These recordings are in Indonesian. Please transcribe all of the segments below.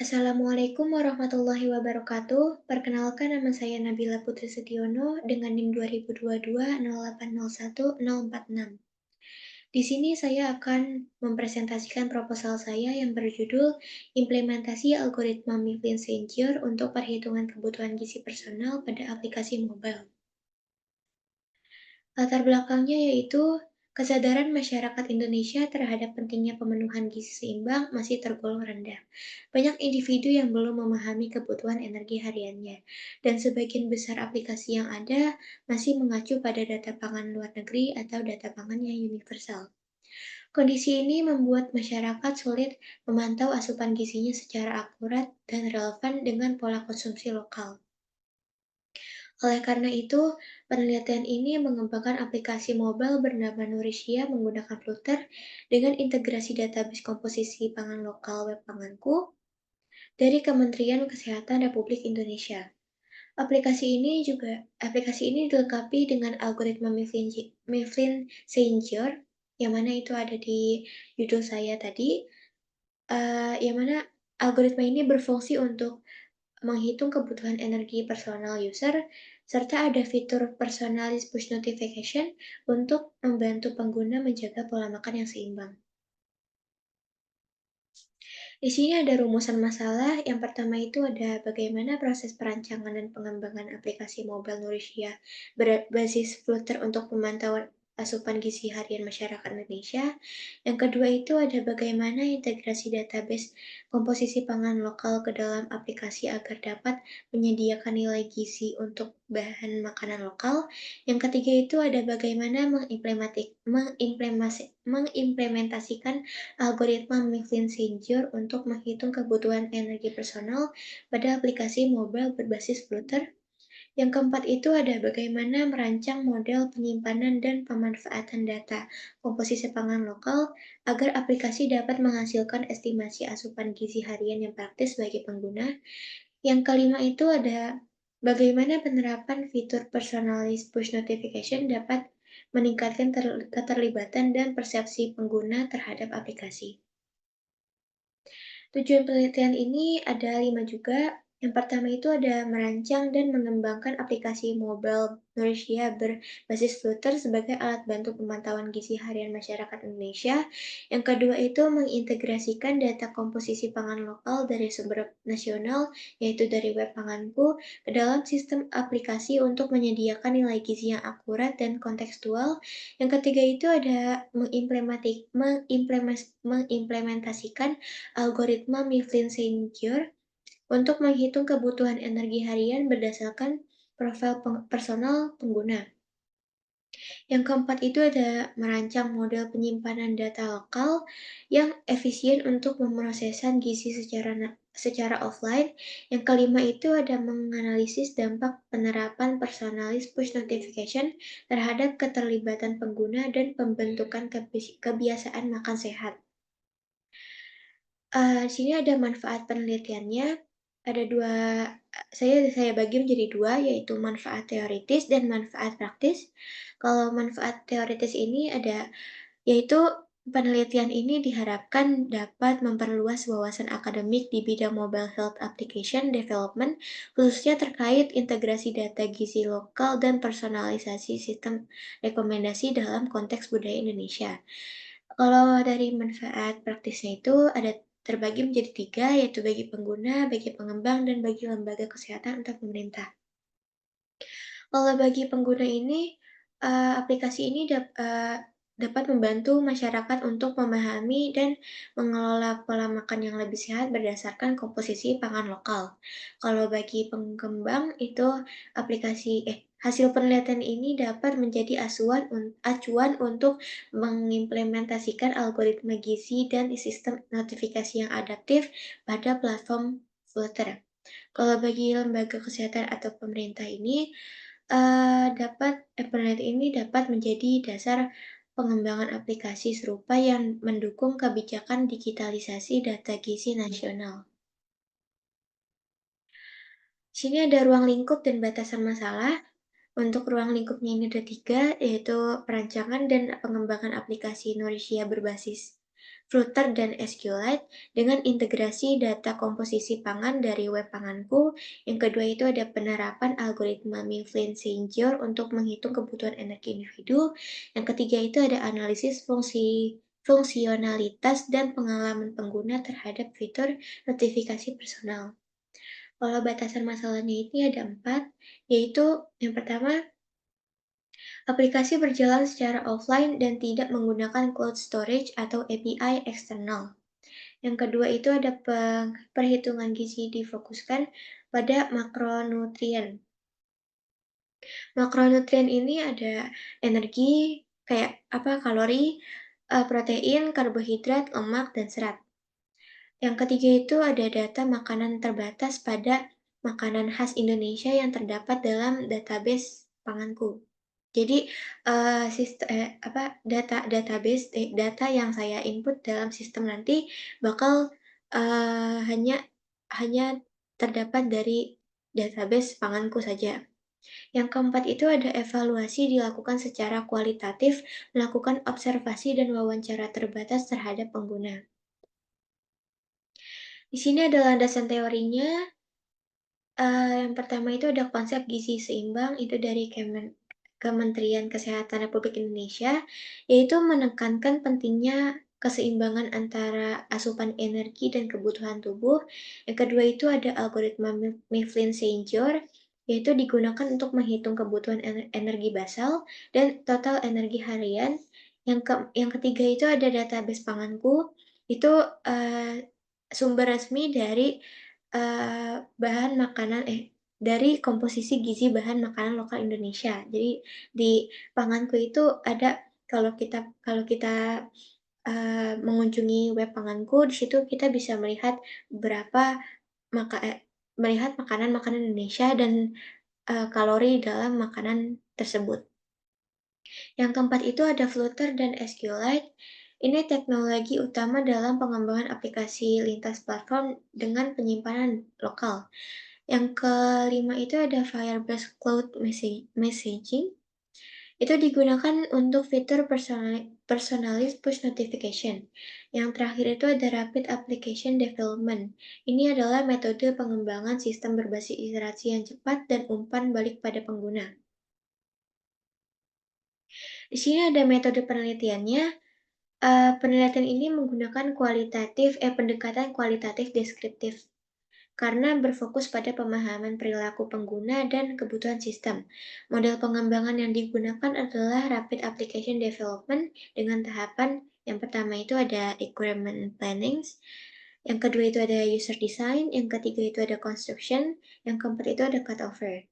Assalamualaikum warahmatullahi wabarakatuh. Perkenalkan nama saya Nabila Putri Setiono dengan NIM 2022 0801 046. Di sini saya akan mempresentasikan proposal saya yang berjudul Implementasi Algoritma Mifflin Senior untuk Perhitungan Kebutuhan Gizi Personal pada Aplikasi Mobile. Latar belakangnya yaitu kesadaran masyarakat Indonesia terhadap pentingnya pemenuhan gizi seimbang masih tergolong rendah. Banyak individu yang belum memahami kebutuhan energi hariannya, dan sebagian besar aplikasi yang ada masih mengacu pada data pangan luar negeri atau data pangan yang universal. Kondisi ini membuat masyarakat sulit memantau asupan gizinya secara akurat dan relevan dengan pola konsumsi lokal. Oleh karena itu, penelitian ini mengembangkan aplikasi mobile bernama Nourishia menggunakan Flutter dengan integrasi database komposisi pangan lokal Web Panganku dari Kementerian Kesehatan Republik Indonesia. Aplikasi ini dilengkapi dengan algoritma Mifflin Senior, yang mana itu ada di judul saya tadi, yang mana algoritma ini berfungsi untuk menghitung kebutuhan energi personal user, serta ada fitur personalized push notification untuk membantu pengguna menjaga pola makan yang seimbang. Di sini ada rumusan masalah. Yang pertama itu ada bagaimana proses perancangan dan pengembangan aplikasi mobile Nourishia berbasis Flutter untuk pemantauan asupan gizi harian masyarakat Indonesia. Yang kedua itu ada bagaimana integrasi database komposisi pangan lokal ke dalam aplikasi agar dapat menyediakan nilai gizi untuk bahan makanan lokal. Yang ketiga itu ada bagaimana mengimplementasikan algoritma Mifflin Senior untuk menghitung kebutuhan energi personal pada aplikasi mobile berbasis Flutter. Yang keempat itu ada bagaimana merancang model penyimpanan dan pemanfaatan data komposisi pangan lokal agar aplikasi dapat menghasilkan estimasi asupan gizi harian yang praktis bagi pengguna. Yang kelima itu ada bagaimana penerapan fitur personalized push notification dapat meningkatkan keterlibatan dan persepsi pengguna terhadap aplikasi. Tujuan penelitian ini ada 5 juga. Yang pertama itu ada merancang dan mengembangkan aplikasi mobile Nourishia berbasis Flutter sebagai alat bantu pemantauan gizi harian masyarakat Indonesia. Yang kedua itu mengintegrasikan data komposisi pangan lokal dari sumber nasional, yaitu dari web panganku, ke dalam sistem aplikasi untuk menyediakan nilai gizi yang akurat dan kontekstual. Yang ketiga itu ada mengimplementasikan algoritma Mifflin Senior untuk menghitung kebutuhan energi harian berdasarkan profil personal pengguna. Yang keempat itu ada merancang model penyimpanan data lokal yang efisien untuk pemrosesan gizi secara offline. Yang kelima itu ada menganalisis dampak penerapan personalized push notification terhadap keterlibatan pengguna dan pembentukan kebiasaan makan sehat. Di sini ada manfaat penelitiannya, ada dua, saya bagi menjadi dua, yaitu manfaat teoritis dan manfaat praktis. Kalau manfaat teoritis ini ada, yaitu penelitian ini diharapkan dapat memperluas wawasan akademik di bidang mobile health application development, khususnya terkait integrasi data gizi lokal dan personalisasi sistem rekomendasi dalam konteks budaya Indonesia. Kalau dari manfaat praktisnya itu ada terbagi menjadi tiga, yaitu bagi pengguna, bagi pengembang, dan bagi lembaga kesehatan atau pemerintah. Kalau bagi pengguna ini, aplikasi ini dapat membantu masyarakat untuk memahami dan mengelola pola makan yang lebih sehat berdasarkan komposisi pangan lokal. Kalau bagi pengembang itu hasil penelitian ini dapat menjadi acuan untuk mengimplementasikan algoritma gizi dan sistem notifikasi yang adaptif pada platform Flutter. Kalau bagi lembaga kesehatan atau pemerintah ini, penelitian ini dapat menjadi dasar pengembangan aplikasi serupa yang mendukung kebijakan digitalisasi data gizi nasional. Di sini ada ruang lingkup dan batasan masalah. Untuk ruang lingkupnya ini ada tiga, yaitu perancangan dan pengembangan aplikasi Nourishia berbasis Flutter, dan SQLite dengan integrasi data komposisi pangan dari web panganku. Yang kedua itu ada penerapan algoritma Mifflin-Sienger untuk menghitung kebutuhan energi individu. Yang ketiga itu ada analisis fungsionalitas dan pengalaman pengguna terhadap fitur notifikasi personal. Kalau batasan masalahnya ini ada 4, yaitu yang pertama, aplikasi berjalan secara offline dan tidak menggunakan cloud storage atau API eksternal. Yang kedua itu ada perhitungan gizi difokuskan pada makronutrien. Makronutrien ini ada energi, kayak apa, kalori, protein, karbohidrat, lemak, dan serat. Yang ketiga itu ada data makanan terbatas pada makanan khas Indonesia yang terdapat dalam database panganku. Jadi, data yang saya input dalam sistem nanti bakal, hanya hanya terdapat dari database panganku saja. Yang keempat itu ada evaluasi dilakukan secara kualitatif, melakukan observasi dan wawancara terbatas terhadap pengguna. Di sini ada landasan teorinya. Yang pertama itu ada konsep gizi seimbang, itu dari Kementerian Kesehatan Republik Indonesia, yaitu menekankan pentingnya keseimbangan antara asupan energi dan kebutuhan tubuh. Yang kedua itu ada algoritma Mifflin-Sienger, yaitu digunakan untuk menghitung kebutuhan energi basal dan total energi harian. Yang ketiga itu ada database panganku, itu sumber resmi dari bahan makanan dari komposisi gizi bahan makanan lokal Indonesia. Jadi di panganku itu ada, kalau kita mengunjungi web panganku, di situ kita bisa melihat berapa maka melihat makanan-makanan Indonesia dan kalori dalam makanan tersebut. Yang keempat itu ada Flutter dan SQLite. Ini teknologi utama dalam pengembangan aplikasi lintas platform dengan penyimpanan lokal. Yang kelima itu ada Firebase Cloud Messaging. Itu digunakan untuk fitur personalized push notification. Yang terakhir itu ada Rapid Application Development. Ini adalah metode pengembangan sistem berbasis iterasi yang cepat dan umpan balik pada pengguna. Di sini ada metode penelitiannya. Penelitian ini menggunakan pendekatan kualitatif deskriptif karena berfokus pada pemahaman perilaku pengguna dan kebutuhan sistem. Model pengembangan yang digunakan adalah Rapid Application Development dengan tahapan yang pertama itu ada Requirement Planning, yang kedua itu ada User Design, yang ketiga itu ada Construction, yang keempat itu ada Cutover.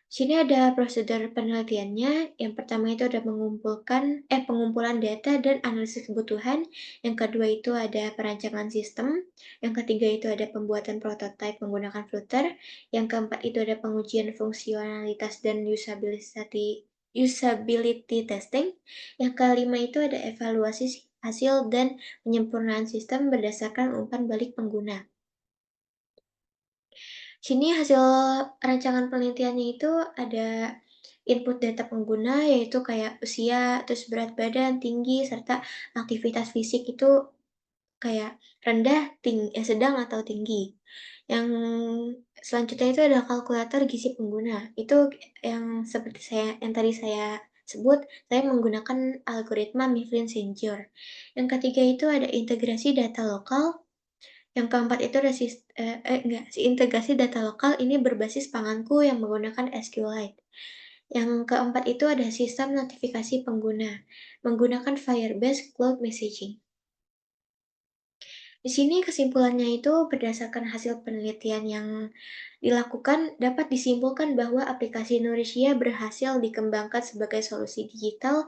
Sini ada prosedur penelitiannya. Yang pertama itu ada pengumpulan data dan analisis kebutuhan. Yang kedua itu ada perancangan sistem. Yang ketiga itu ada pembuatan prototipe menggunakan Flutter. Yang keempat itu ada pengujian fungsionalitas dan usability testing. Yang kelima itu ada evaluasi hasil dan penyempurnaan sistem berdasarkan umpan balik pengguna. Sini hasil rancangan penelitiannya itu ada input data pengguna, yaitu kayak usia, terus berat badan, tinggi, serta aktivitas fisik itu kayak rendah, sedang, atau tinggi. Yang selanjutnya itu ada kalkulator gizi pengguna. Itu yang tadi saya sebut, saya menggunakan algoritma Mifflin-Sienger. Yang ketiga itu ada integrasi data lokal. Yang keempat itu integrasi data lokal ini berbasis panganku yang menggunakan SQLite. Yang keempat itu ada sistem notifikasi pengguna, menggunakan Firebase Cloud Messaging. Di sini kesimpulannya itu berdasarkan hasil penelitian yang dilakukan, dapat disimpulkan bahwa aplikasi Nourishia berhasil dikembangkan sebagai solusi digital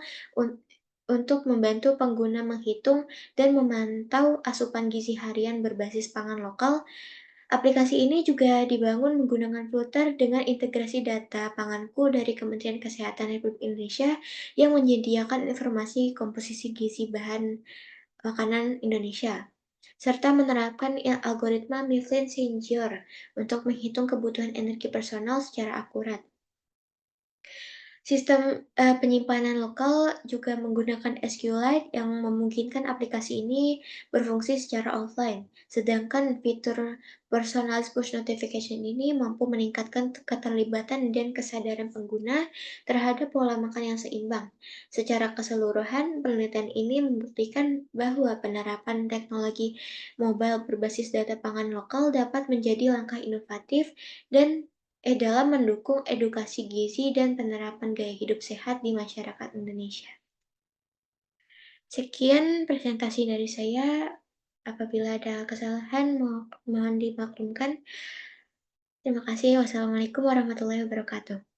untuk membantu pengguna menghitung dan memantau asupan gizi harian berbasis pangan lokal. Aplikasi ini juga dibangun menggunakan Flutter dengan integrasi data panganku dari Kementerian Kesehatan Republik Indonesia yang menyediakan informasi komposisi gizi bahan makanan Indonesia, serta menerapkan algoritma Mifflin-Sienger untuk menghitung kebutuhan energi personal secara akurat. Penyimpanan lokal juga menggunakan SQLite yang memungkinkan aplikasi ini berfungsi secara offline, sedangkan fitur personalized push notification ini mampu meningkatkan keterlibatan dan kesadaran pengguna terhadap pola makan yang seimbang. Secara keseluruhan, penelitian ini membuktikan bahwa penerapan teknologi mobile berbasis data pangan lokal dapat menjadi langkah inovatif dan dalam mendukung edukasi gizi dan penerapan gaya hidup sehat di masyarakat Indonesia. Sekian presentasi dari saya. Apabila ada kesalahan, mohon dimaklumkan. Terima kasih. Wassalamualaikum warahmatullahi wabarakatuh.